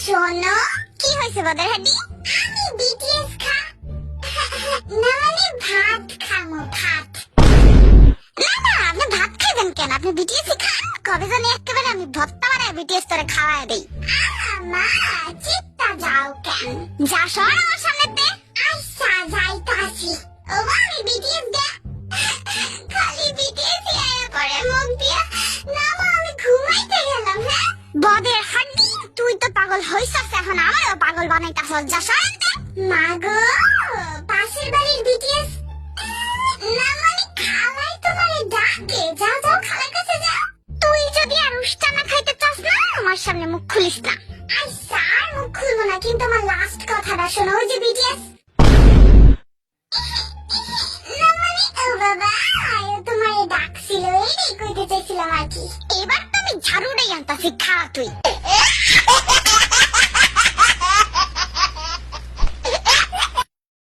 শোনো, কি হয়েছে বদের হাড্ডি? আমি বিটিএস না মানে ভাত খামো, ভাত। না না, আপনি ভাত খাইবেন কেন? আপনি বিটিএস খান। কবে জানি একেবারে আমি ভর্তা বানায় বিটিএস তোরে খাওয়াই দেই। মা চিত্তা যাও কেন? যা সর আমার সামনেতে। আচ্ছা যাইতাছি। ও মা, আমি বিটিএস দে খালি বিটিএস আয়া পড়ে মুখ দিয়া। না মা, আমি ঘুমাইতে গেলাম। হ্যাঁ বদের হাড্ডি, তুই তো পাগল হইছস, এখন আমারও পাগল বানাইতাছস। যা সর। মা গো, পাশের বাড়ির বিটিএস না মানে খালাই তোমারে ডাকে। যাও যাও, খালার কাছে যাও। তুই যদি আর উষ্টা না খাইতে চাস না, আমার সামনে মুখ খুলিস না। আচ্ছা, আর মুখ খুলবো না, কিন্তু আমার লাস্ট কথাটা শোনো। ওই যে বিটিএস না মানে, ও বাবা, তোমারে ডাকছিল, এটাই কইতে চাইছিলাম আর কি। এবার তো আমি ঝাড়ু দেই আনতাছি, খা তুই।